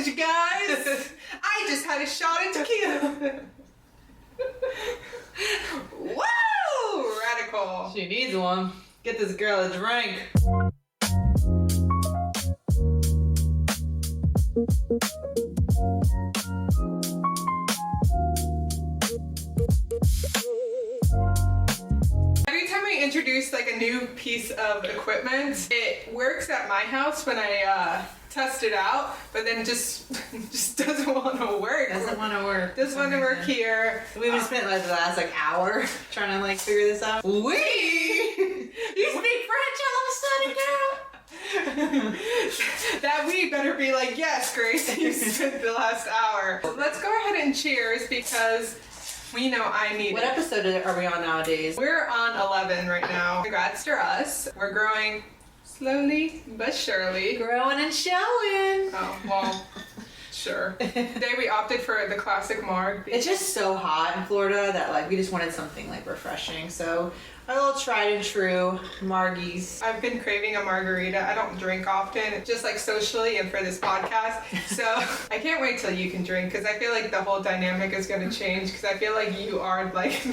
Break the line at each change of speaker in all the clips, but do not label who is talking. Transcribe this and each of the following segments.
you guys. I just had a shot of tequila. Woo! Radical.
She needs one. Get this girl a drink.
Every time I introduce like a new piece of equipment, it works at my house when I test it out, but then just doesn't want to work.
Doesn't want to work.
Doesn't want to work here.
We've just spent like the last like hour trying to like figure this out.
We?
You speak French all of a sudden, girl?
That we better be like, yes, Grace, you spent the last hour. Let's go ahead and cheers because we know I need
What
it.
episode are we on nowadays?
We're on 11 right now. Congrats to us. We're growing slowly but surely.
Growing and showing.
Oh, well, sure. Today we opted for the classic marg.
It's just so hot in Florida that like we just wanted something like refreshing. So a little tried and true margies.
I've been craving a margarita. I don't drink often, just like socially and for this podcast. So I can't wait till you can drink because I feel like the whole dynamic is going to change because I feel like you are like,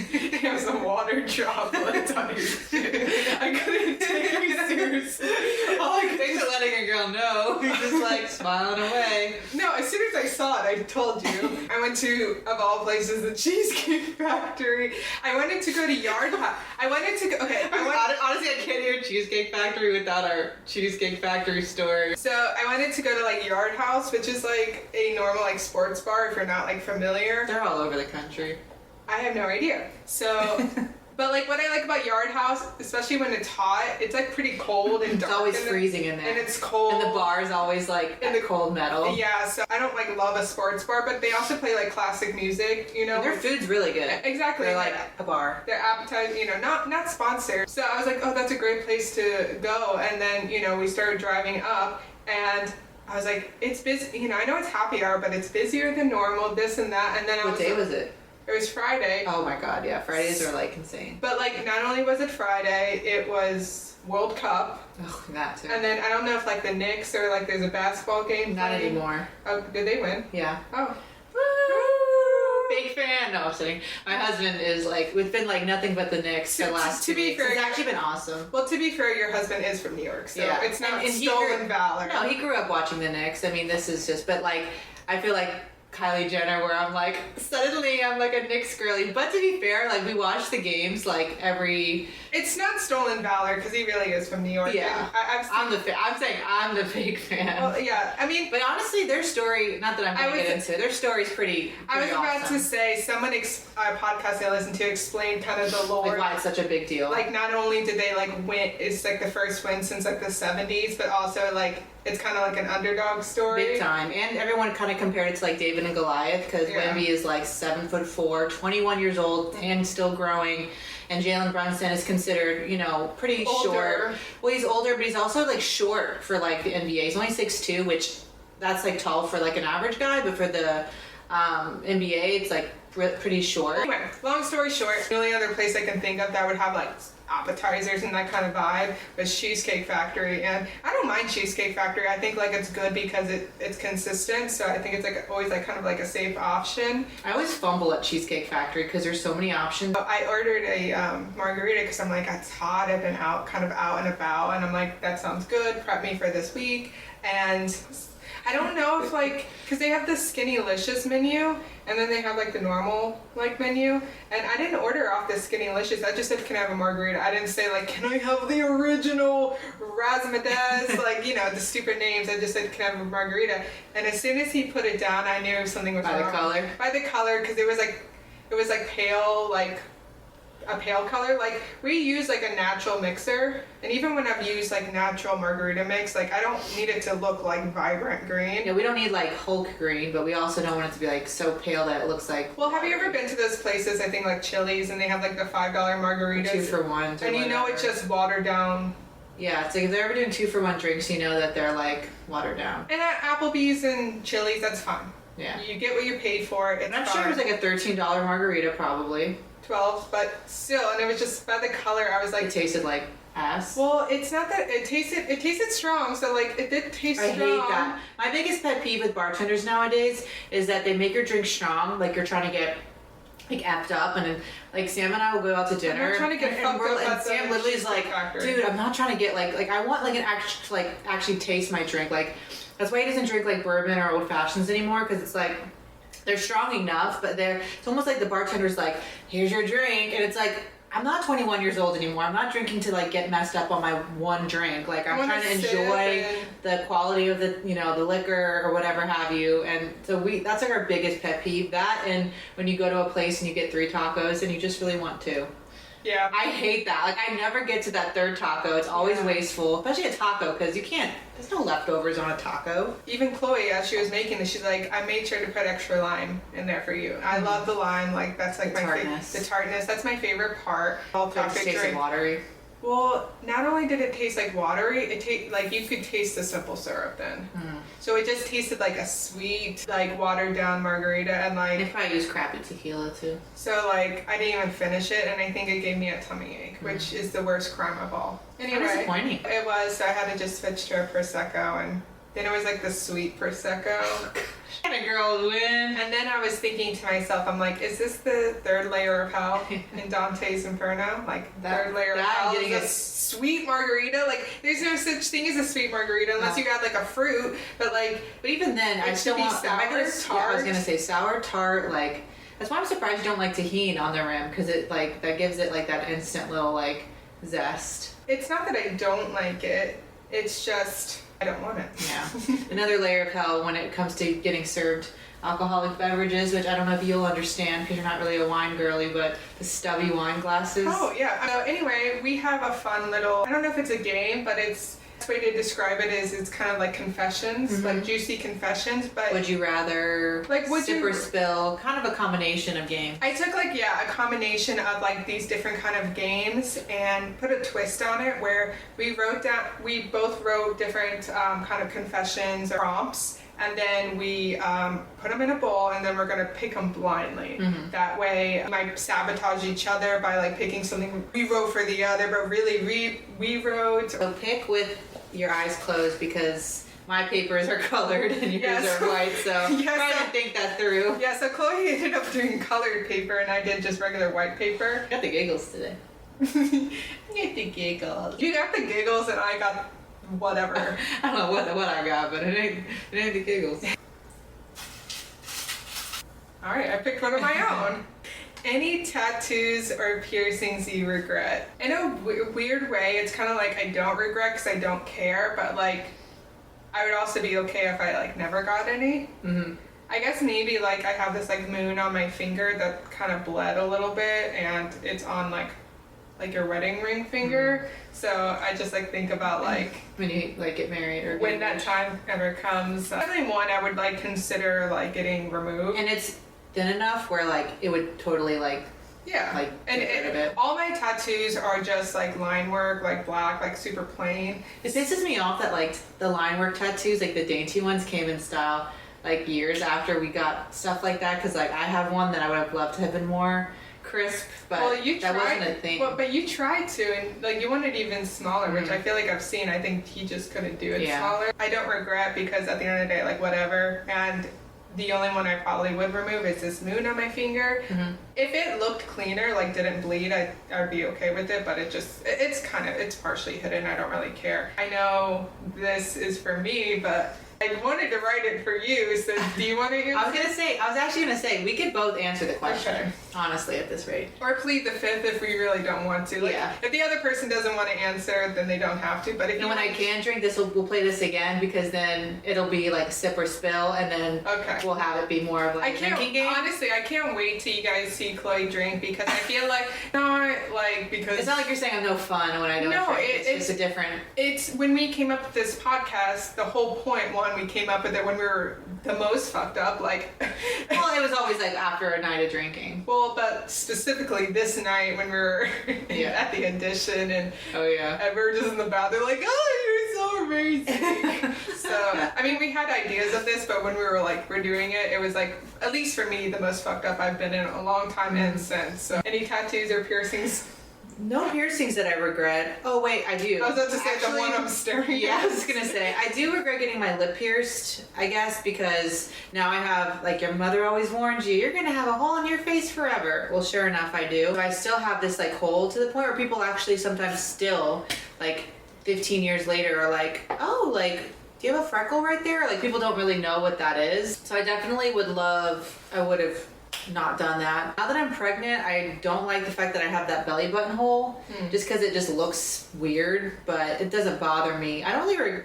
you have some water droplets on your chin. I couldn't take you seriously.
Thanks for letting a girl know. You're just like smiling away.
No, as soon as I saw it, I told you. I went to, of all places, the Cheesecake Factory. I wanted to go to Yard House. I wanted to go, okay.
Honestly, I can't hear Cheesecake Factory without our Cheesecake Factory story.
So I wanted to go to like Yard House, which is like a normal like sports bar if you're not like familiar.
They're all over the country.
I have no idea. So, but like what I like about Yard House, especially when it's hot, it's like pretty cold and dark.
It's always freezing in there.
And it's cold.
And the bar is always like in the cold metal.
Yeah, so I don't like love a sports bar, but they also play like classic music, you know.
And their food's really good.
Exactly.
They're like a bar.
Their appetizer, you know, not sponsored. So I was like, oh, that's a great place to go. And then, you know, we started driving up and I was like, it's busy, you know, I know it's happy hour, but it's busier than normal, this and that. And then
What day was it?
It was Friday.
Oh my god, yeah. Fridays are like insane.
But like, not only was it Friday, it was World Cup.
Oh, that too.
And then I don't know if like the Knicks or like there's a basketball game.
Not
playing.
anymore.
Oh, did they win?
Yeah.
Oh.
Woo! Big fan. No, I'm kidding. My husband is like, it's been like nothing but the Knicks the last 2 weeks. It's actually been awesome.
Well, to be fair, your husband is from New York, so
yeah.
it's not
and
stolen valor.
No, he grew up watching the Knicks. I mean, this is just, but like, I feel like Kylie Jenner, where I'm like, suddenly I'm like a Knicks girly. But to be fair, like we watch the games like every.
It's not stolen valor because he really is from New York.
Yeah, I'm saying I'm the fake fan.
Well, yeah, I mean,
but honestly, their story. Not that I'm going to get into it. Their story's pretty
I was about
awesome.
to say someone a podcast I listened to explained kind of the lore.
Like why it's such a big deal.
Like not only did they like win, it's like the first win since like the 70s, but also like it's kind of like an underdog story.
Big time. And everyone kind of compared it to like David and Goliath because Wemby is like 7'4", 21 years old and still growing. And Jalen Brunson is considered, you know, pretty short. Well, he's older, but he's also like short for like the NBA. He's only 6'2", which that's like tall for like an average guy, but for the NBA, it's like pretty short.
Anyway, long story short, the only other place I can think of that would have like appetizers and that kind of vibe was Cheesecake Factory, and I don't mind Cheesecake Factory. I think like it's good because it's consistent, so I think it's like always like kind of like a safe option.
I always fumble at Cheesecake Factory because there's so many options.
I ordered a margarita because I'm like, it's hot, I've been out and about, and I'm like, that sounds good, prep me for this week. And I don't know if like, because they have the Skinnylicious menu and then they have like the normal like menu, and I didn't order off the Skinnylicious. I just said, can I have a margarita? I didn't say like, can I have the original Razzmatazz, like, you know, the stupid names. I just said, can I have a margarita? And as soon as he put it down, I knew something was wrong.
By the color?
By the color, because it was like pale, like a pale color. Like we use like a natural mixer, and even when I've used like natural margarita mix, like I don't need it to look like vibrant green.
Yeah, we don't need like Hulk green, but we also don't want it to be like so pale that it looks like.
Well, have you ever been to those places, I think like Chili's, and they have like the $5 margaritas,
2 for 1,
and you know it's just watered down.
Yeah, it's like if they're ever doing 2 for 1 drinks, you know that they're like watered down.
And at Applebee's and Chili's, that's fine.
Yeah,
you get what you paid for. It's
I'm sure it was like a $13 margarita probably.
12, but still, and it was just by the color, I was like,
it tasted like ass.
Well, it's not that it tasted strong, so like it did taste strong.
I hate that. My biggest pet peeve with bartenders nowadays is that they make your drink strong, like you're trying to get like amped up, and then like Sam and I will go out to dinner.
I'm not trying to get fucked up
and Sam literally is like, dude, I'm not trying to get like I want like an actually taste my drink. Like that's why he doesn't drink like bourbon or old fashions anymore, because it's like they're strong enough, but it's almost like the bartender's like, here's your drink, and it's like, I'm not 21 years old anymore. I'm not drinking to like get messed up on my one drink. Like I'm trying to enjoy the quality of the, you know, the liquor or whatever have you. And so that's like our biggest pet peeve. That, and when you go to a place and you get 3 tacos and you just really want 2.
Yeah.
I hate that. Like I never get to that 3rd taco. It's always wasteful, especially a taco, because you can't, there's no leftovers on a taco.
Even Chloe, as she was making it, she's like, I made sure to put extra lime in there for you. I love the lime. Like that's like my favorite. The tartness. That's my favorite part. All topic drink.
Watery.
Well, not only did it taste like watery, like you could taste the simple syrup then. So it just tasted like a sweet, like watered down margarita, and like
they probably use crappy tequila too.
So like I didn't even finish it, and I think it gave me a tummy ache, which is the worst crime of all. Anyway,
disappointing.
It was. So I had to just switch to a prosecco, and then it was like the sweet prosecco.
And a girl win.
And then I was thinking to myself, I'm like, is this the 3rd layer of hell in Dante's Inferno? Like, 3rd layer of hell is a sweet margarita. Like, there's no such thing as a sweet margarita unless you add like a fruit. But even then, I still want sour tart.
I was gonna say sour tart. Like, that's why I'm surprised you don't like tahini on the rim, because it like that gives it like that instant little like zest.
It's not that I don't like it. It's just I don't want it.
Yeah. Another layer of hell when it comes to getting served alcoholic beverages, which I don't know if you'll understand because you're not really a wine girly, but the stubby wine glasses.
Oh, yeah. So anyway, we have a fun little, I don't know if it's a game, but the best way to describe it is it's kind of like confessions, like juicy confessions. But
would you rather sip or spill? Kind of a combination of games.
I took a combination of like these different kind of games and put a twist on it where we both wrote different kind of confessions or prompts. And then we put them in a bowl, and then we're gonna pick them blindly. That way, we might sabotage each other by like picking something we wrote for the other, but really we wrote.
So pick with your eyes closed, because my papers are colored and yours are white. So try to think that through.
Yeah. So Chloe ended up doing colored paper, and I did just regular white paper.
Got the giggles today.
Get the giggles. You got the giggles, and I got. Whatever.
I don't know what I got, but it ain't the giggles.
Alright, I picked one of my own. Any tattoos or piercings you regret? In a weird way, it's kind of like I don't regret because I don't care, but like I would also be okay if I like never got any. I guess maybe like I have this like moon on my finger that kind of bled a little bit, and it's on like your wedding ring finger. So I just like think about like
when you like get married or
when that time ever comes. Definitely one I would like consider like getting removed.
And it's thin enough where like it would totally like like
and
get rid of it.
All my tattoos are just like line work, like black, like super plain.
It pisses me off that like the line work tattoos, like the dainty ones, came in style like years after we got stuff like that, because like I have one that I would have loved to have been more crisp, but that wasn't a thing.
Well, but you tried to, and like you wanted even smaller, which I feel like I've seen. I think he just couldn't do it smaller. I don't regret, because at the end of the day, like whatever. And the only one I probably would remove is this moon on my finger. If it looked cleaner, like didn't bleed, I'd be okay with it. But it's partially hidden. I don't really care. I know this is for me, but I wanted to write it for you, so do you want to answer?
I was actually gonna say we could both answer the question. Honestly, at this rate.
Or plead the fifth if we really don't want to. Like, if the other person doesn't want to answer, then they don't have to. But if
when I can drink this, we'll play this again, because then it'll be like sip or spill, and then we'll have it be more of like a drinking game.
Honestly, I can't wait till you guys see Chloe drink, because I feel like because
it's not like you're saying I'm no fun when I don't drink. It's just a different.
It's when we came up with this podcast. The whole point we came up with it when we were the most fucked up. Like,
well, it was always like after a night of drinking.
Well, but specifically this night when we were at the audition, and and we were just in the bathroom like, oh, you're so amazing. So I mean, we had ideas of this, but when we're doing it, it was like, at least for me, the most fucked up I've been in a long time and since. So any tattoos or piercings?
No piercings that I regret. Oh wait, I do.
I was about to say the one I'm staring
Yeah,
at.
I was gonna say I do regret getting my lip pierced. I guess because now I have, like, your mother always warned you, you're gonna have a hole in your face forever. Well, sure enough, I do. But I still have this like hole to the point where people actually sometimes still, like, 15 years later, are like, oh, like, do you have a freckle right there? Like, people don't really know what that is. So I definitely would have not done that. Now that I'm pregnant, I don't like the fact that I have that belly button hole, just because it just looks weird, but it doesn't bother me. I don't really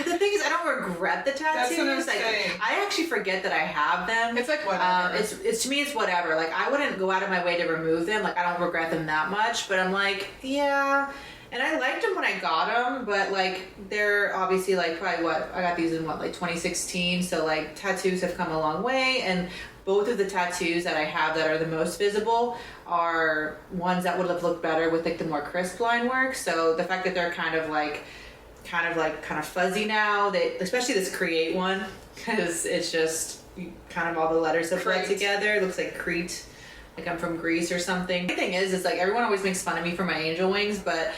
the thing is, I don't regret the tattoos.
That's what I'm
like,
saying.
I actually forget that I have them.
It's like whatever.
It's to me, it's whatever. Like, I wouldn't go out of my way to remove them. Like, I don't regret them that much, but I'm like, yeah. And I liked them when I got them, but, like, they're obviously, like, probably I got these in, like, 2016, so, like, tattoos have come a long way, and both of the tattoos that I have that are the most visible are ones that would have looked better with, like, the more crisp line work, so the fact that they're kind of fuzzy now, especially this Create one, because it's just kind of all the letters have bled together. It looks like Crete, like I'm from Greece or something. The thing is like, everyone always makes fun of me for my angel wings, but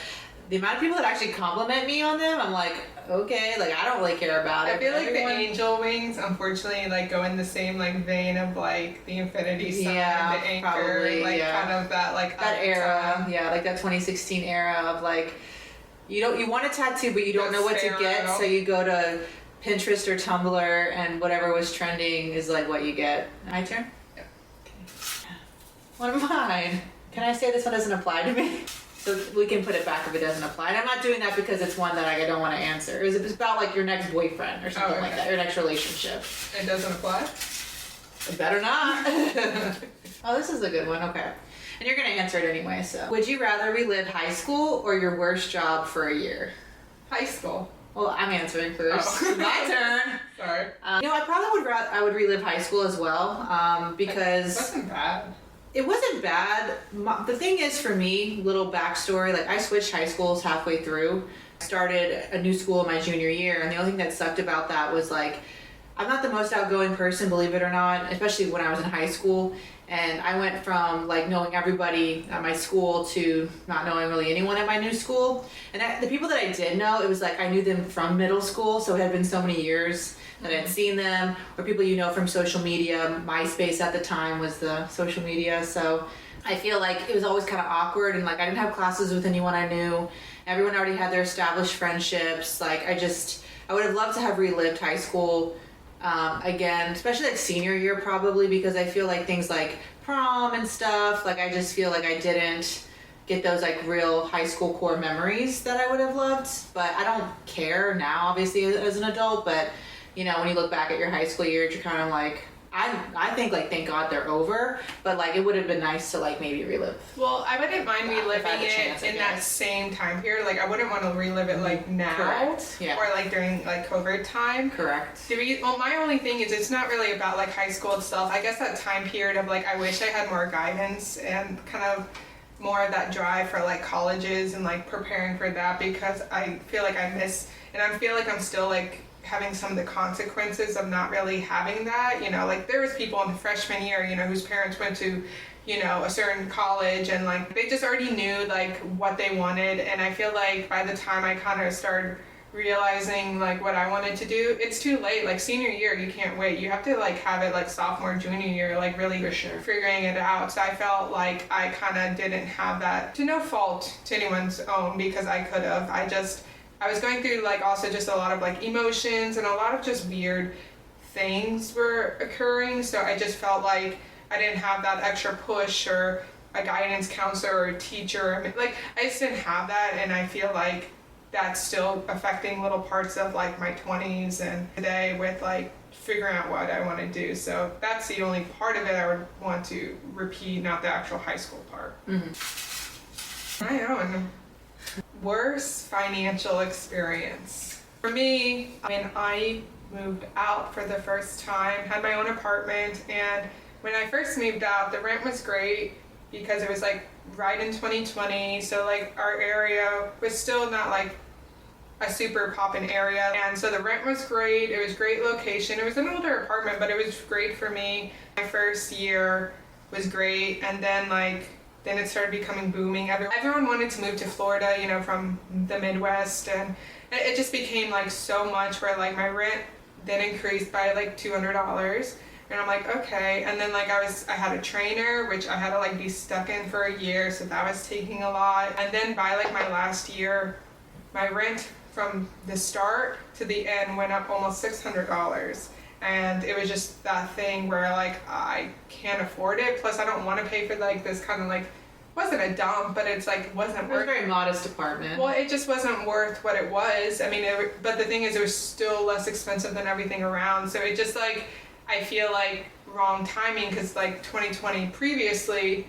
the amount of people that actually compliment me on them, I'm like, okay, like, I don't really care about it.
I feel like the angel wings, unfortunately, like, go in the same, like, vein of, like, the infinity sign, the anchor,
probably,
like, kind of that, like,
that era, like that 2016 era of, like, you want a tattoo, but you don't know what to get, so you go to Pinterest or Tumblr, and whatever was trending is, like, what you get. My turn?
Yeah.
Okay. One of mine. Can I say this one doesn't apply to me? So we can put it back if it doesn't apply. And I'm not doing that because it's one that I don't want to answer. It's about, like, your next boyfriend or something like that, your next relationship.
It doesn't apply?
It better not. Oh, this is a good one. Okay. And you're going to answer it anyway, so. Would you rather relive high school or your worst job for a year?
High school.
Well, I'm answering first.
Oh.
My turn.
Sorry.
I probably would relive high school as well, because...
It wasn't bad.
It wasn't bad. The thing is, for me, little backstory, like, I switched high schools halfway through. Started a new school my junior year, and the only thing that sucked about that was, like, I'm not the most outgoing person, believe it or not, especially when I was in high school. And I went from, like, knowing everybody at my school to not knowing really anyone at my new school. And the people that I did know, it was like I knew them from middle school, so it had been so many years that I'd seen them, or people from social media. MySpace at the time was the social media, so I feel like it was always kind of awkward, and, like, I didn't have classes with anyone I knew. Everyone already had their established friendships. Like, I would have loved to have relived high school again, especially, like, senior year probably, because I feel like things like prom and stuff, like, I just feel like I didn't get those, like, real high school core memories that I would have loved. But I don't care now, obviously, as an adult, but when you look back at your high school years, you're kind of like, I think, like, thank God they're over, but, like, it would have been nice to, like, maybe relive.
Well, I wouldn't mind reliving it in that same time period. Like, I wouldn't want to relive it, like, now.
Correct. Yeah.
Or, like, during, like, COVID time.
Correct.
Well, my only thing is it's not really about, like, high school itself. I guess that time period of, like, I wish I had more guidance and kind of more of that drive for, like, colleges and, like, preparing for that, because I feel like I miss, and I feel like I'm still, like, having some of the consequences of not really having that. Like, there was people in the freshman year, whose parents went to, a certain college, and, like, they just already knew, like, what they wanted. And I feel like by the time I kind of started realizing, like, what I wanted to do, it's too late. Like, senior year, you can't wait. You have to, like, have it, like, sophomore, junior year, like, really figuring it out. So I felt like I kind of didn't have that, to no fault to anyone's own, because I could have. I was going through, like, also just a lot of, like, emotions, and a lot of just weird things were occurring. So I just felt like I didn't have that extra push or a guidance counselor or a teacher. Like, I just didn't have that, and I feel like that's still affecting little parts of, like, my 20s and today with, like, figuring out what I want to do. So that's the only part of it I would want to repeat, not the actual high school part. Mm-hmm. I own. Worst financial experience. For me, I moved out for the first time, had my own apartment, and when I first moved out, the rent was great because it was, like, right in 2020, so, like, our area was still not, like, a super poppin' area, and so the rent was great. It was great location. It was an older apartment, but it was great for me. My first year was great, and then, like, then it started becoming booming. Everyone wanted to move to Florida, you know, from the Midwest, and it just became like so much where like my rent then increased by like $200. And I'm like, okay. And then like I had a trainer, which I had to like be stuck in for a year, so that was taking a lot. And then by like my last year, my rent from the start to the end went up almost $600. And it was just that thing where like I can't afford it. Plus I don't want to pay for like this kind of like, wasn't a dump, but it's like wasn't worth.
It was a very modest apartment.
Well, it just wasn't worth what it was. I mean, but the thing is, it was still less expensive than everything around. So it just like, I feel like wrong timing, because like 2020 previously,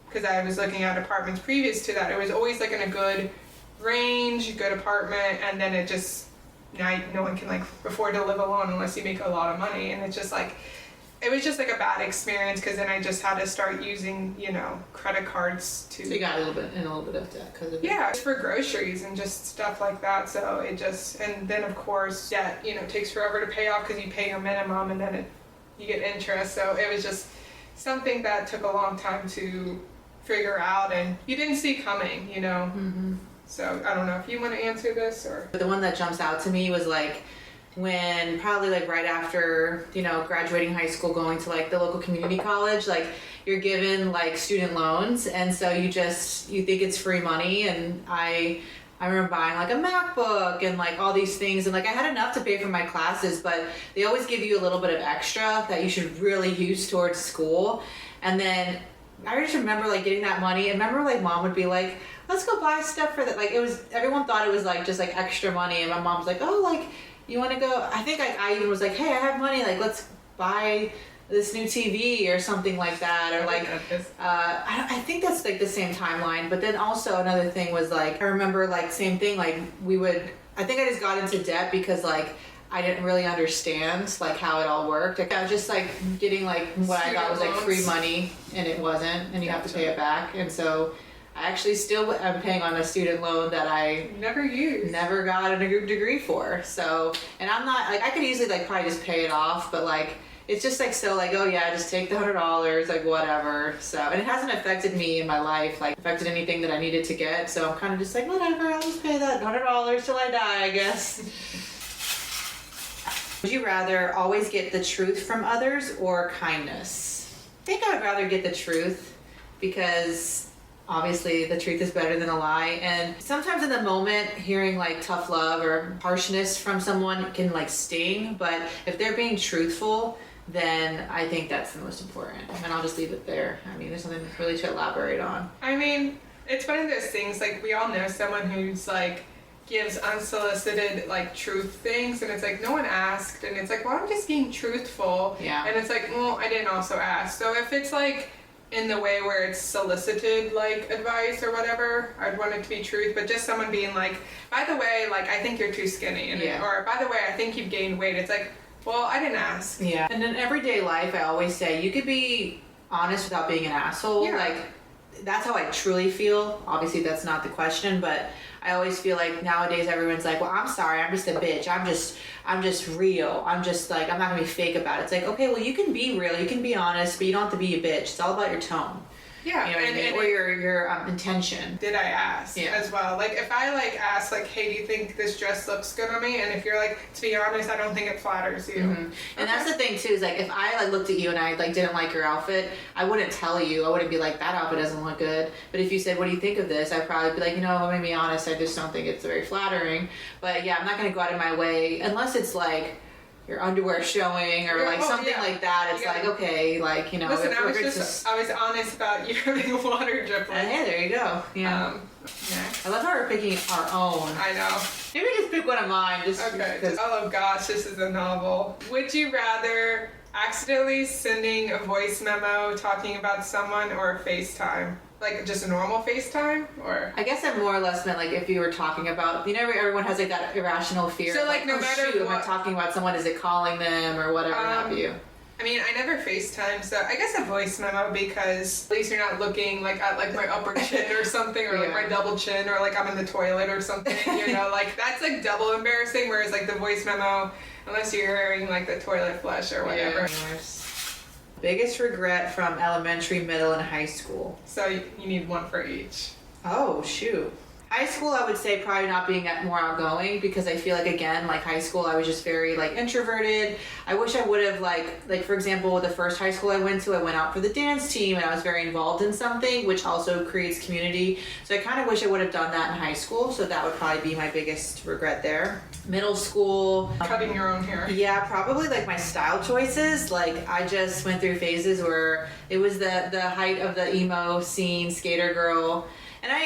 because I was looking at apartments previous to that, it was always like in a good range, good apartment, and then it just, now no one can like afford to live alone unless you make a lot of money, and it's just like, it was just like a bad experience, because then I just had to start using, you know, credit cards to.
So you got a little bit of debt because of.
Yeah, it's for groceries and just stuff like that. So it just, and then of course debt, you know, takes forever to pay off because you pay your minimum and then you get interest. So it was just something that took a long time to figure out, and you didn't see coming, you know. Mm-hmm. So I don't know if you want to answer this or.
The one that jumps out to me was like, when probably like right after, you know, graduating high school, going to like the local community college, like you're given like student loans, and so you think it's free money. And I remember buying like a MacBook and like all these things, and like I had enough to pay for my classes, but they always give you a little bit of extra that you should really use towards school. And then I just remember like getting that money, and remember like mom would be like, let's go buy stuff for that. Like it was, everyone thought it was like just like extra money, and my mom's like, oh, like you want to go? I think I even was like, hey, I have money, like let's buy this new TV or something like that, or like I think that's like the same timeline. But then also another thing was like, I remember like same thing, like I think I just got into debt because like I didn't really understand like how it all worked. Like, I was just like getting like what I thought was like free money, and it wasn't, and you have to pay it back. And so I actually still am paying on a student loan that I never got a degree for. So, and I'm not like, I could easily like probably just pay it off, but like it's just like so like, oh yeah, just take the $100, like whatever. So, and it hasn't affected me in my life, like affected anything that I needed to get. So I'm kind of just like, whatever, I'll just pay that $100 till I die, I guess. Would you rather always get the truth from others or kindness? I think I would rather get the truth, because obviously the truth is better than a lie. And sometimes in the moment, hearing like tough love or harshness from someone can like sting, but if they're being truthful, then I think that's the most important. And I'll just leave it there. I mean, there's nothing really to elaborate on.
I mean, it's one of those things, like we all know someone who's like gives unsolicited like truth things, and it's like no one asked, and it's like, well, I'm just being truthful.
Yeah.
And it's like, well, I didn't also ask. So if it's like in the way where it's solicited like advice or whatever, I'd want it to be truth. But just someone being like, by the way, like I think you're too skinny, and or by the way, I think you've gained weight, it's like, well, I didn't ask.
Yeah. And in everyday life, I always say you could be honest without being an asshole.
Yeah.
Like that's how I truly feel. Obviously that's not the question, but I always feel like nowadays everyone's like, well, I'm sorry, I'm just a bitch, I'm just real, I'm just like, I'm not gonna be fake about it. It's like, okay, well, you can be real, you can be honest, but you don't have to be a bitch. It's all about your tone.
Yeah.
You know what I mean? Or your intention.
Did I ask as well? Like if I like ask like, hey, do you think this dress looks good on me? And if you're like, to be honest, I don't think it flatters you.
Mm-hmm. And that's the thing too, is like if I like looked at you and I like didn't like your outfit, I wouldn't tell you. I wouldn't be like, that outfit doesn't look good. But if you said, what do you think of this? I'd probably be like, you know, I'm gonna be honest, I just don't think it's very flattering. But yeah, I'm not gonna go out of my way unless it's like your underwear showing or like something like that. It's like, okay, like, you know.
Listen, I was honest about you having a water drip.
Hey, there you go. Yeah. I love how we're picking our own.
I know.
Maybe just pick one of mine. Just
okay. Oh gosh, this is a novel. Would you rather accidentally sending a voice memo talking about someone or FaceTime? Like just a normal FaceTime, or?
I guess I more or less meant like if you were talking about, you know, everyone has like that irrational fear.
So like no matter what,
am I talking about someone? Is it calling them or whatever have you?
I mean, I never FaceTime, so I guess a voice memo, because at least you're not looking like at like my upper chin or something, or like my double chin, or like I'm in the toilet or something, you know, like that's like double embarrassing. Whereas like the voice memo, unless you're hearing like the toilet flush or whatever.
Biggest regret from elementary, middle, and high school.
So you need one for each.
Oh, shoot. High school, I would say probably not being more outgoing, because I feel like, again, like high school, I was just very like introverted. I wish I would have like for example, the first high school I went to, I went out for the dance team and I was very involved in something, which also creates community. So I kind of wish I would have done that in high school. So that would probably be my biggest regret there. Middle school.
Cutting your own hair.
Yeah, probably like my style choices. Like I just went through phases where it was the height of the emo scene, skater girl. And I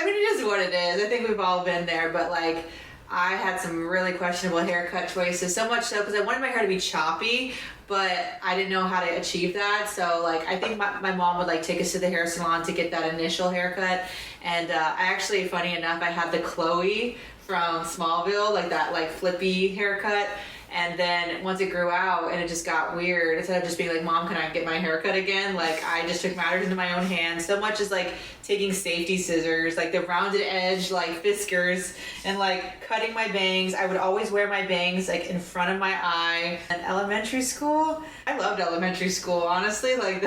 mean, it is what it is. I think we've all been there, but like, I had some really questionable haircut choices. So much so because I wanted my hair to be choppy, but I didn't know how to achieve that. So like, I think my mom would like take us to the hair salon to get that initial haircut. And I actually, funny enough, I had the Chloe from Smallville, like that like flippy haircut. And then once it grew out and it just got weird, instead of just being like, Mom, can I get my hair cut again? Like, I just took matters into my own hands. So much as like taking safety scissors, like the rounded edge, like Fiskars, and like cutting my bangs. I would always wear my bangs like in front of my eye. And elementary school, I loved elementary school, honestly. Like,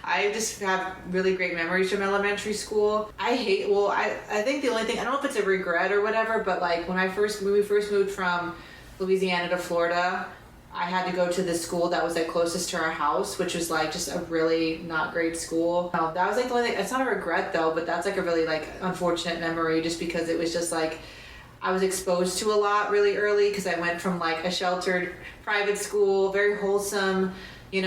I just have really great memories from elementary school. I think the only thing, I don't know if it's a regret or whatever, but like when we first moved from Louisiana to Florida, I had to go to the school that was like closest to our house, which was like just a really not great school. That was like the only thing. It's not a regret though, but that's like a really like unfortunate memory, just because it was just like I was exposed to a lot really early, because I went from like a sheltered private school, very wholesome,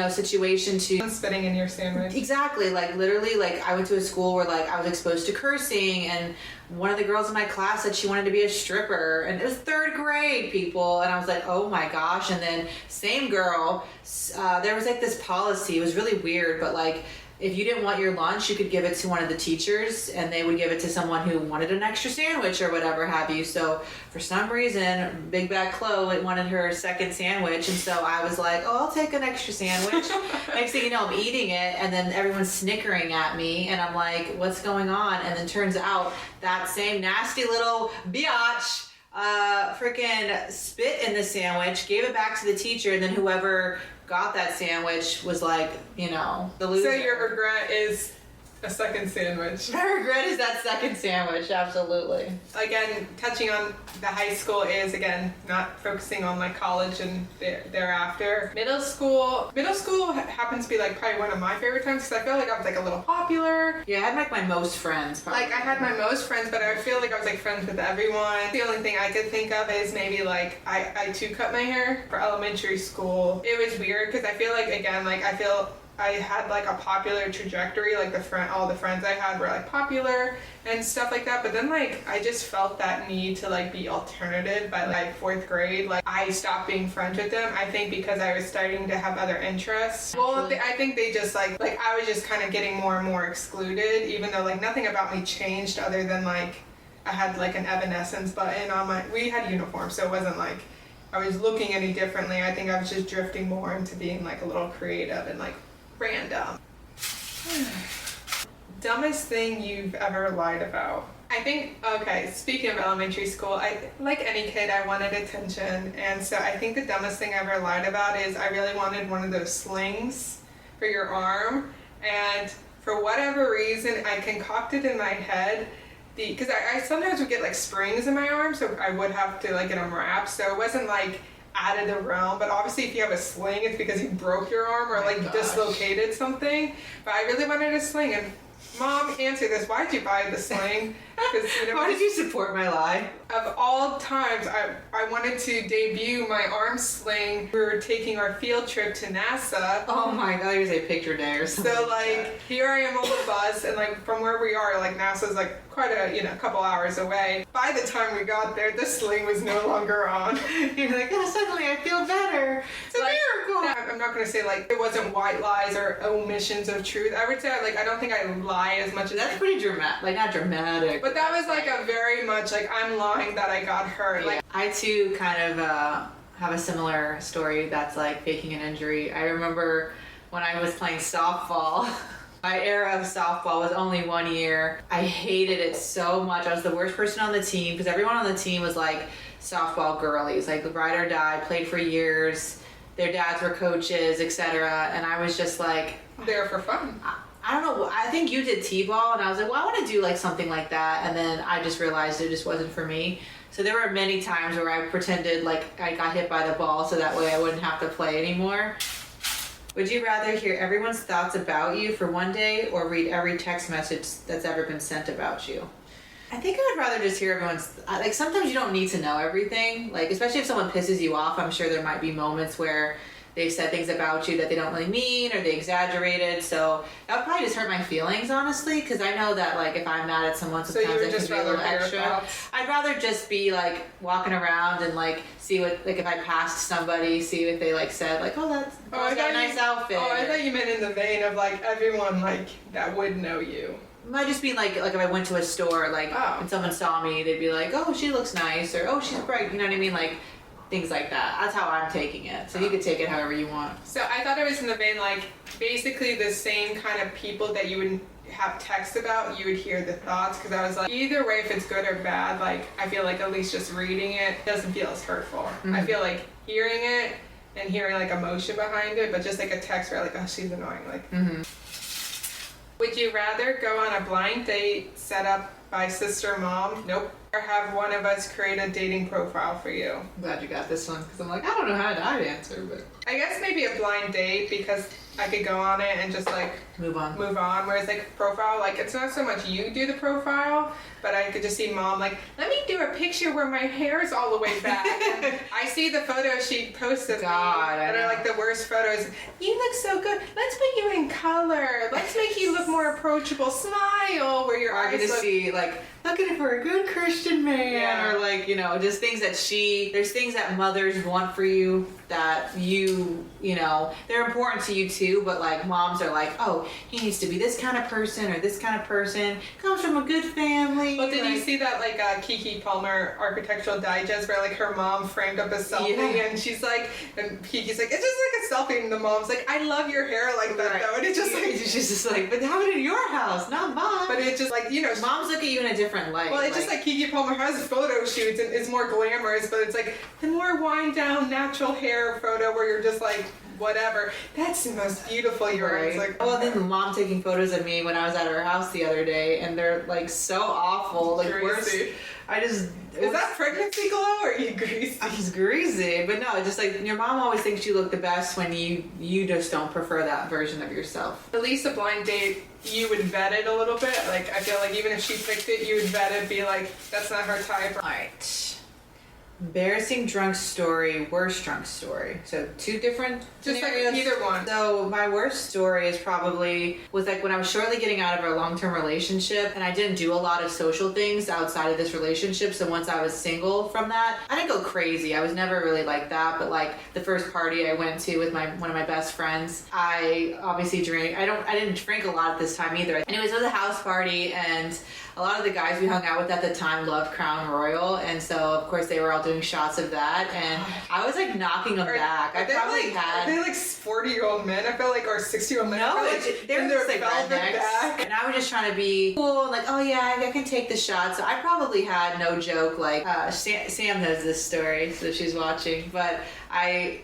situation, to
spitting in your sandwich.
Exactly. Like literally, like I went to a school where like I was exposed to cursing, and one of the girls in my class said she wanted to be a stripper, and it was 3rd grade, people, and I was like, oh my gosh. And then same girl, there was like this policy, it was really weird, but like if you didn't want your lunch, you could give it to one of the teachers, and they would give it to someone who wanted an extra sandwich or whatever have you. So for some reason, Big Bad Chloe wanted her second sandwich, and so I was like, oh, I'll take an extra sandwich. Next thing you know, I'm eating it, and then everyone's snickering at me, and I'm like, what's going on? And then turns out that same nasty little biatch freaking spit in the sandwich, gave it back to the teacher, and then whoever got that sandwich was like, the loser.
So your regret is a second sandwich.
My regret is that second sandwich, absolutely.
Again, touching on the high school is, again, not focusing on like college and thereafter. Middle school happens to be like probably one of my favorite times, because I feel like I was like a little popular.
Yeah, I had like my most friends, probably.
Like I had my most friends, but I feel like I was like friends with everyone. The only thing I could think of is maybe like I too cut my hair for elementary school. It was weird because I feel like, again, like I had like a popular trajectory, like all the friends I had were like popular and stuff like that, but then like I just felt that need to like be alternative by like 4th grade. Like I stopped being friends with them, I think because I was starting to have other interests. Well, I think they just like I was just kind of getting more and more excluded, even though like nothing about me changed other than like I had like an Evanescence button on we had uniforms, so it wasn't like I was looking any differently. I think I was just drifting more into being like a little creative and like random. Dumbest thing you've ever lied about? I think, okay, speaking of elementary school, like any kid, I wanted attention, and so I think the dumbest thing I ever lied about is I really wanted one of those slings for your arm, and for whatever reason, I concocted in my head because I sometimes would get like springs in my arm, so I would have to like get them wrapped, so it wasn't like out of the realm, but obviously if you have a sling, it's because you broke your arm or like dislocated something. But I really wanted a sling, and Mom, answer this, why did you buy the sling?
Why did you support my lie?
Of all times, I wanted to debut my arm sling. We were taking our field trip to NASA.
Oh my god, you say picture day or something.
So like here I am on the bus, and like from where we are, like NASA's like quite a couple hours away. By the time we got there, the sling was no longer on.
You're like, oh, suddenly I feel better. It's a miracle.
I'm not gonna say like it wasn't white lies or omissions of truth. I would say like I don't think I lie as much as
that's pretty dramatic, like not dramatic.
But that was like a very much like I'm lying that I got hurt.
Yeah.
Like
I too kind of have a similar story that's like faking an injury. I remember when I was playing softball. My era of softball was only 1 year. I hated it so much. I was the worst person on the team because everyone on the team was like softball girlies, like ride or die, played for years. their dads were coaches, etc. And I was just like,
there for fun.
I don't know. I think you did t-ball, and I was like, well, I want to do like something like that. And then I just realized it just wasn't for me. So there were many times where I pretended like I got hit by the ball so that way I wouldn't have to play anymore. Would you rather hear everyone's thoughts about you for one day or read every text message that's ever been sent about you? I think I would rather just hear everyone's, like, sometimes you don't need to know everything. Like, especially if someone pisses you off, I'm sure there might be moments where they've said things about you that they don't really mean or they exaggerated. So that would probably just hurt my feelings, honestly, because I know that, like, if I'm mad at someone, sometimes
so you would
I
just
can be a little
rather
extra. I'd rather just be, like, walking around and, like, see what, like, if I passed somebody, see if they, like, said, like, oh, that's got a nice outfit.
Oh, I thought you meant in the vein of, like, everyone, like, that would know you.
Might just be like if I went to a store, like, and someone saw me, they'd be like, oh, she looks nice, or oh, she's bright, you know what I mean? Like, things like that. That's how I'm taking it. So you could take it however you want.
So I thought it was in the vein, like, basically the same kind of people that you would have text about, you would hear the thoughts, because I was like, either way, if it's good or bad, like, I feel like at least just reading it doesn't feel as hurtful. Mm-hmm. I feel like hearing it and hearing, like, emotion behind it, but just, like, a text where, like, oh, she's annoying, like... Mm-hmm. Would you rather go on a blind date set up by sister mom? Nope. Or have one of us create a dating profile for you?
I'm glad you got this one, because I'm like, I don't know how I'd answer, but...
I guess maybe a blind date, because I could go on it and just, like... Move on. Whereas, like, profile, like, it's not so much you do the profile, but I could just see mom, like, let me do a picture where my hair's all the way back. I see the photos she posted me that are, like, the worst photos. You look so good. Let's put you in color. Let's make you look more approachable. Smile where your eyes look...
see, like, looking for a good Christian man.
Yeah.
Or, like, you know, just things that there's things that mothers want for you that you know, they're important to you too, but, like, moms are like, oh, he needs to be this kind of person or this kind of person, comes from a good family.
Well, did you see that, like, Keke Palmer Architectural Digest where, like, her mom framed up a selfie and she's like, and Keke's like, it's just like a selfie, and the mom's like, I love your hair like that though, and it's just like,
she's just like, but have it in your house, not mine.
But it's just like, you know,
moms look at you in a different light.
Well, it's just like Keke Palmer has photo shoots and it's more glamorous, but it's like the more wind down natural hair photo where you're just like, whatever. That's the most beautiful you are. It's like,
well, then mom taking photos of me when I was at her house the other day, and they're like so awful. Like,
greasy.
Is
that pregnancy glow or are you greasy?
I was greasy, but no, just like your mom always thinks you look the best when you just don't prefer that version of yourself.
At least a blind date, you would vet it a little bit. Like, I feel like even if she picked it, you would vet it, be like, that's not her type.
All right. Embarrassing drunk story, worst drunk story. So 2 different scenarios.
Like either one.
So my worst story was like when I was shortly getting out of a long-term relationship, and I didn't do a lot of social things outside of this relationship. So once I was single from that, I didn't go crazy. I was never really like that. But like the first party I went to with one of my best friends, I obviously drank. I didn't drink a lot at this time either. And it was a house party, and a lot of the guys we hung out with at the time loved Crown Royal, and so of course they were all doing shots of that, and I was like knocking them back. I probably had.
Are they like 40-year-old men? I feel like, or 60-year-old men.
No, they were just like
velvet back.
And I was just trying to be cool, like, oh yeah, I can take the shot. So I probably had, no joke, like Sam knows this story, so she's watching, but I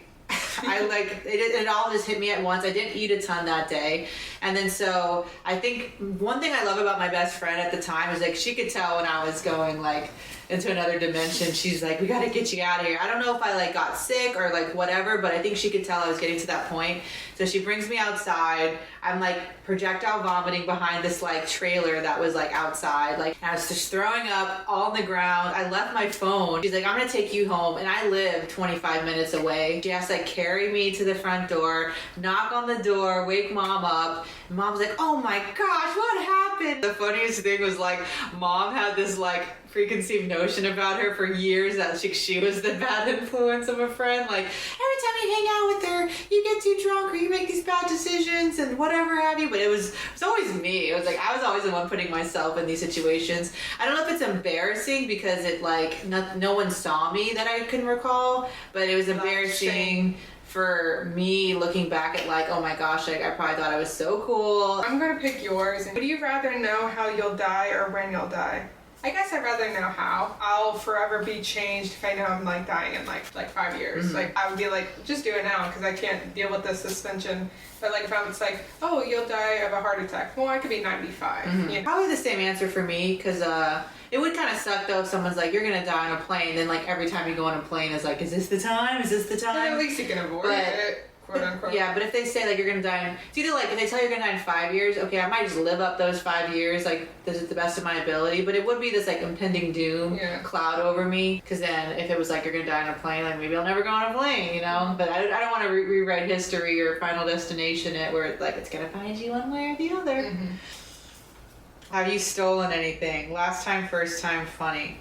like it all just hit me at once. I didn't eat a ton that day, and then so I think one thing I love about my best friend at the time is like she could tell when I was going like into another dimension. She's like, we gotta get you out of here. I don't know if I like got sick or like whatever, but I think she could tell I was getting to that point. So she brings me outside. I'm like projectile vomiting behind this like trailer that was like outside. Like I was just throwing up all on the ground. I left my phone. She's like, I'm gonna take you home. And I live 25 minutes away. She has to like carry me to the front door, knock on the door, wake mom up. And mom's like, oh my gosh, what happened? The funniest thing was like, mom had this like preconceived notion about her for years that she was the bad influence of a friend. Like, every time you hang out with her, you get too drunk or you make these bad decisions and whatever have you. But it was always me. It was like, I was always the one putting myself in these situations. I don't know if it's embarrassing because it like, no one saw me that I can recall, but it was embarrassing for me looking back at like, oh my gosh, like I probably thought I was so cool.
I'm gonna pick yours. Would you rather know how you'll die or when you'll die? I guess I'd rather know how. I'll forever be changed if I know I'm like dying in like 5 years. Like I would be like, just do it now because I can't deal with the suspension. But like if I was like, oh, you'll die of a heart attack. Well, I could be 95. You know?
Probably the same answer for me, because it would kind of suck though if someone's like, you're gonna die on a plane, then like every time you go on a plane is like, is this the time? Is this the time?
But at least you can avoid it. Quote unquote.
Yeah, but if they say like you're gonna die in, it's either like if they tell you you're gonna die in 5 years, okay, I might just live up those 5 years, like this is the best of my ability. But it would be this like impending doom cloud over me, because then if it was like you're gonna die on a plane, like maybe I'll never go on a plane, you know. But I don't want to rewrite history or Final Destination it where it's like it's gonna find you one way or the other. Have you stolen anything? Last time, first time, funny.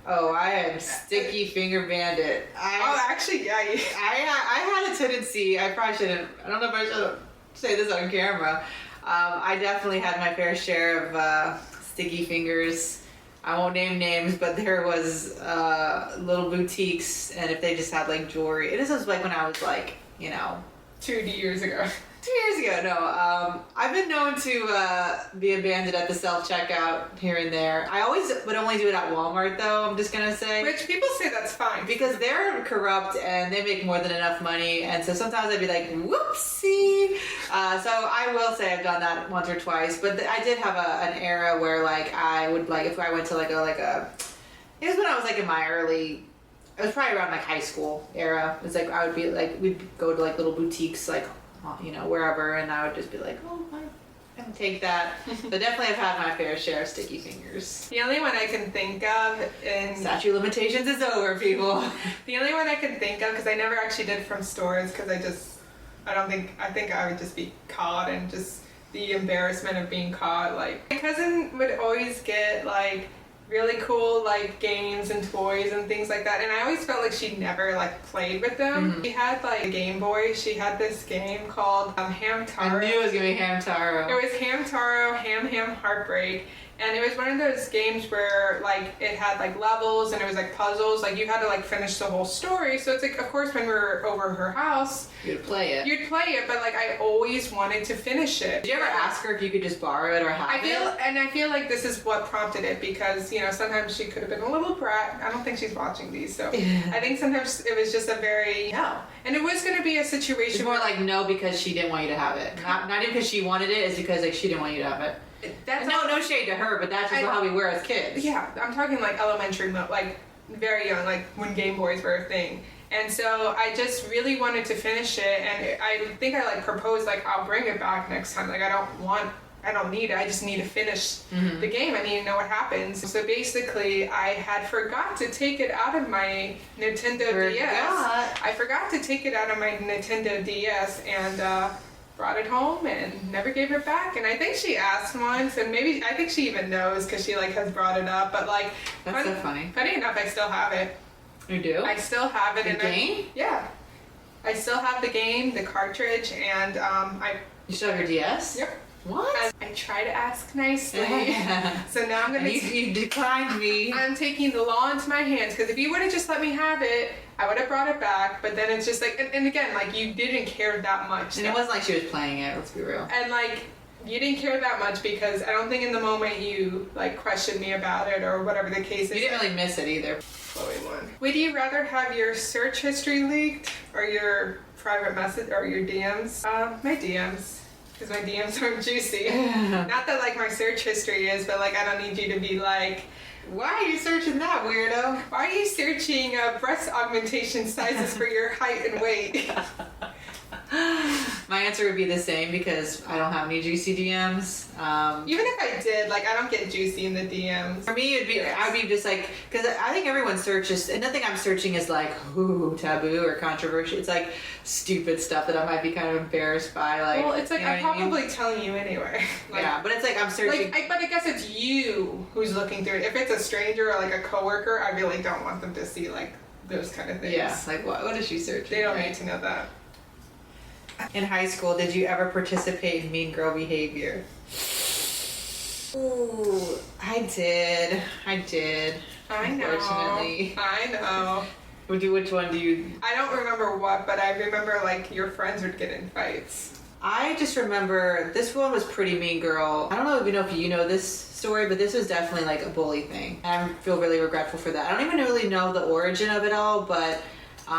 Oh, I am Sticky Finger Bandit.
Actually, yeah.
I had a tendency. I probably shouldn't. I don't know if I should say this on camera. I definitely had my fair share of sticky fingers. I won't name names, but there was little boutiques, and if they just had like jewelry. This was like when I was like,
2 years ago.
2 years ago, no. I've been known to be a bandit at the self-checkout here and there. I always would only do it at Walmart, though, I'm just going to say.
Which people say that's fine.
Because they're corrupt and they make more than enough money. And so sometimes I'd be like, whoopsie. So I will say I've done that once or twice. But I did have an era where, like, I would, like, if I went to, it was when I was, like, in my early... It was probably around, like, high school era. It was, like, I would be, like, we'd go to, like, little boutiques, like... wherever, and I would just be like, oh, I can take that. But definitely I've had my fair share of sticky fingers.
The only one I can think of
Statute of limitations is over, people.
The only one I can think of, because I never actually did from stores, because I think I would just be caught and just the embarrassment of being caught. Like, my cousin would always get, like, really cool like games and toys and things like that, and I always felt like she never like played with them. She had like a Game Boy. She had this game called Hamtaro.
I knew it was gonna be Hamtaro.
It was Hamtaro, Ham Heartbreak. And it was one of those games where, like, it had, like, levels and it was, like, puzzles. Like, you had to, like, finish the whole story. So it's, like, of course, when we were over her house...
You'd play it.
But, like, I always wanted to finish it.
Did you ever ask her if you could just borrow it or have it?
And I feel like this is what prompted it because, sometimes she could have been a little brat. I don't think she's watching these, so... I think sometimes it was just a very... No. And it was going to be a situation
It's more like no because she didn't want you to have it. Not even because she wanted it, it's because, like, she didn't want you to have it. No shade to her, but that's just how we were as kids.
Yeah, I'm talking like elementary, like very young, like when Game Boys were a thing. And so I just really wanted to finish it, and I think I like proposed like I'll bring it back next time. Like I don't need it. I just need to finish the game. I need to know what happens. So basically, I had forgot to take it out of my Nintendo DS. I forgot to take it out of my Nintendo DS and. Brought it home and never gave it back, and I think she asked once, and maybe I think she even knows because she like has brought it up. But like,
that's so funny.
Funny enough, I still have it.
You do?
I still have it.
The game?
Yeah, I still have the game, the cartridge, and
You still have your DS?
Yep.
What?
I try to ask nicely. So now I'm gonna.
You declined me.
I'm taking the law into my hands because if you would have just let me have it, I would have brought it back. But then it's just like, and again, like you didn't care that much.
And it wasn't like she was playing it. Let's be real.
And like you didn't care that much because I don't think in the moment you like questioned me about it or whatever the case is.
You didn't really miss it either.
Chloe won. Would you rather have your search history leaked or your private message or your DMs? My DMs. Because my DMs aren't juicy. Not that like my search history is, but like I don't need you to be like,
why are you searching that, weirdo?
Why are you searching breast augmentation sizes for your height and weight?
My answer would be the same because I don't have any juicy DMs.
Even if I did, like I don't get juicy in the DMs.
For me, I'd be just like, because I think everyone searches, and nothing I'm searching is like, ooh, taboo or controversial. It's like stupid stuff that I might be kind of embarrassed by. Like,
well, it's like I'm probably telling you anyway.
Like, yeah, but it's like I'm searching.
But I guess it's you who's looking through it. If it's a stranger or like a coworker, I really don't want them to see like those kind of things.
Yeah, like what is she searching?
They don't need to know that.
In high school, did you ever participate in mean girl behavior? Ooh, I did.
I know.
Unfortunately.
I know.
Which one do you...
I don't remember what, but I remember like your friends would get in fights.
I just remember this one was pretty mean girl. I don't know even know if you know this story, but this was definitely like a bully thing. And I feel really regretful for that. I don't even really know the origin of it all, but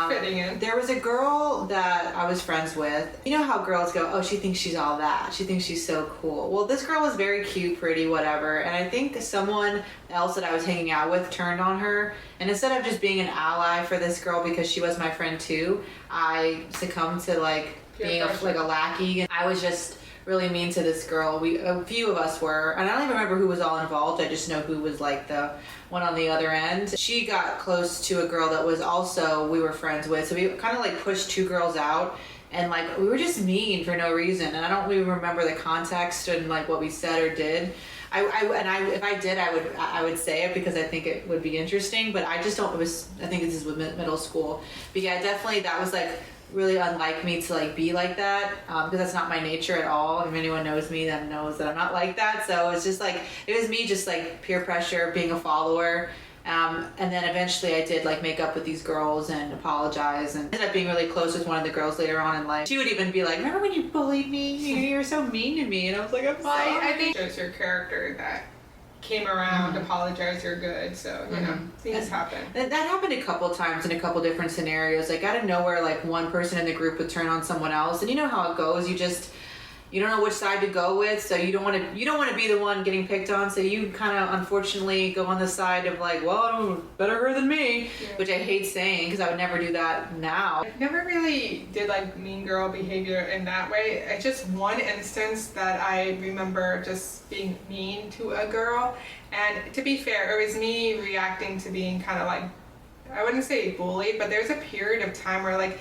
fitting in.
there was a girl that I was friends with. You know how girls go, oh, she thinks she's all that. She thinks she's so cool. Well, this girl was very cute, pretty, whatever. And I think someone else that I was hanging out with turned on her. And instead of just being an ally for this girl because she was my friend too, I succumbed to like being like a lackey. And I was just really mean to this girl. A few of us were, and I don't even remember who was all involved. I just know who was like the one on the other end. She got close to a girl that was also we were friends with, so we kind of like pushed two girls out, and like we were just mean for no reason. And I don't even remember the context and like what we said or did. If I did, I would say it because I think it would be interesting. But I just don't. I think this is with middle school. But yeah, definitely that was like really unlike me to like be like that because that's not my nature at all. If anyone knows me, then knows that I'm not like that. So it's just like it was me just like peer pressure, being a follower. And then eventually I did like make up with these girls and apologize and ended up being really close with one of the girls later on in life. She would even be like, remember when you bullied me? You were so mean to me. And I was like, I'm sorry.
I think it shows your character that came around, apologized, you're good. So, you know, things happen.
That happened a couple times in a couple different scenarios. Like out of nowhere, like one person in the group would turn on someone else. And you know how it goes. You don't know which side to go with, so you don't want to be the one getting picked on, so you kind of unfortunately go on the side of like, well, better her than me, which I hate saying because I would never do that now.
I never really did like mean girl behavior in that way. It's just one instance that I remember just being mean to a girl, and to be fair, it was me reacting to being kind of like, I wouldn't say bullied, but there's a period of time where like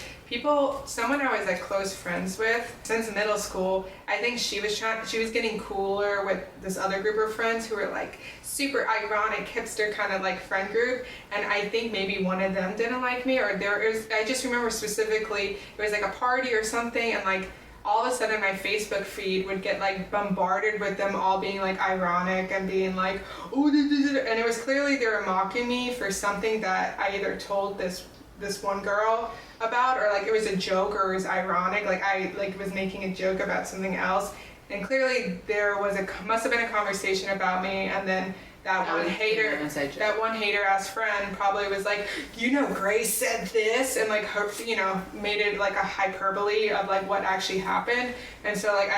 someone I was like close friends with since middle school, I think she was getting cooler with this other group of friends who were like super ironic hipster kind of like friend group, and I think maybe one of them didn't like me, or I just remember specifically it was like a party or something, and like all of a sudden my Facebook feed would get like bombarded with them all being like ironic and being like, oh, and it was clearly they were mocking me for something that I either told this one girl about, or like it was a joke or it was ironic, like I like was making a joke about something else, and clearly there must have been a conversation about me, and then that one hater ass friend probably was like, you know, Grace said this, and like her, you know, made it like a hyperbole of like what actually happened. And so like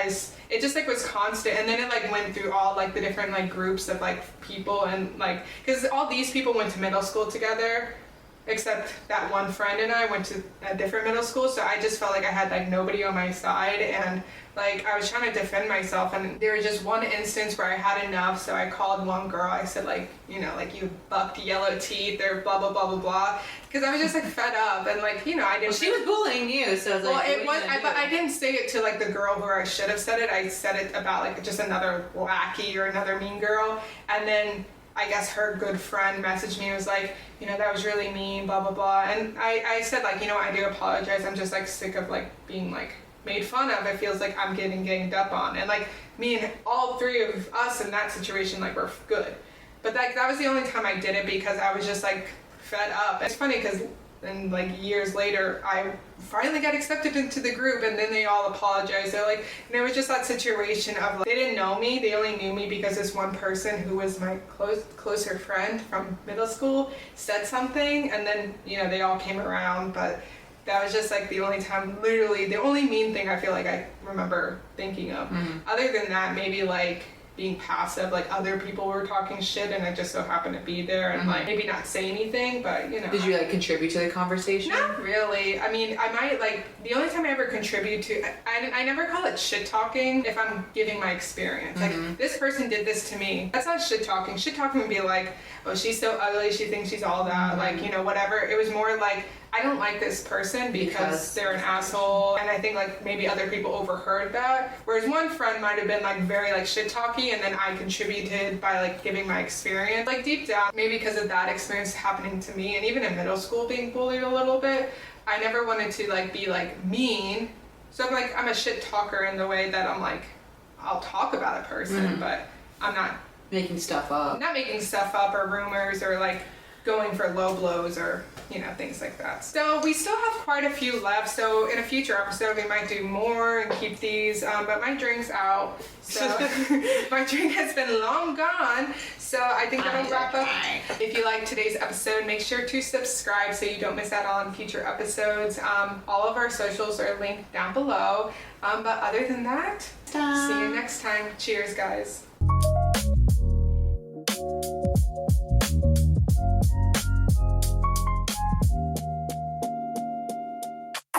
it just like was constant, and then it like went through all like the different like groups of like people, and like because all these people went to middle school together, except that one friend and I went to a different middle school, so I just felt like I had like nobody on my side, and like I was trying to defend myself, and there was just one instance where I had enough, so I called one girl, I said like, you know, like you bucked yellow teeth or blah blah blah blah blah, because I was just like fed up, and like, you know, I didn't.
Well, she was bullying you, so
well, like, it was, but I didn't say it to like the girl where I should have said it. I said it about like just another lackey or another mean girl, and then I guess her good friend messaged me and was like, you know, that was really mean, blah blah blah, and I said like, you know, I do apologize. I'm just like sick of like being like made fun of. It feels like I'm getting ganged up on, and like me and all three of us in that situation like were good, but like that was the only time I did it because I was just like fed up. It's funny because then like years later I finally got accepted into the group, and then they all apologized. They're like, and it was just that situation of like, they didn't know me, they only knew me because this one person who was my closer friend from middle school said something, and then, you know, they all came around. But that was just like the only time, literally the only mean thing I feel like I remember thinking of. Other than that, maybe like being passive, like other people were talking shit and I just so happened to be there and like maybe not say anything, but you know.
Did you like contribute to the conversation?
Not really. I mean, I might like, the only time I ever contribute to, I never call it shit talking if I'm giving my experience. Like, this person did this to me. That's not shit talking. Shit talking would be like, oh, she's so ugly, she thinks she's all that, like, you know, whatever. It was more like, I don't like this person because they're an asshole, and I think like maybe other people overheard that. Whereas one friend might have been like very like shit talky, and then I contributed by like giving my experience. Like deep down, maybe because of that experience happening to me, and even in middle school being bullied a little bit, I never wanted to like be like mean. So I'm a shit talker in the way that I'm like, I'll talk about a person, but I'm not
making stuff up.
Not making stuff up or rumors or like going for low blows or, you know, things like that. So we still have quite a few left. So in a future episode, we might do more and keep these, but my drink's out. So my drink has been long gone. So I think that'll wrap up. If you liked today's episode, make sure to subscribe so you don't miss out on future episodes. All of our socials are linked down below. But other than that, see you next time. Cheers, guys.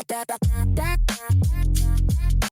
Da da da da da.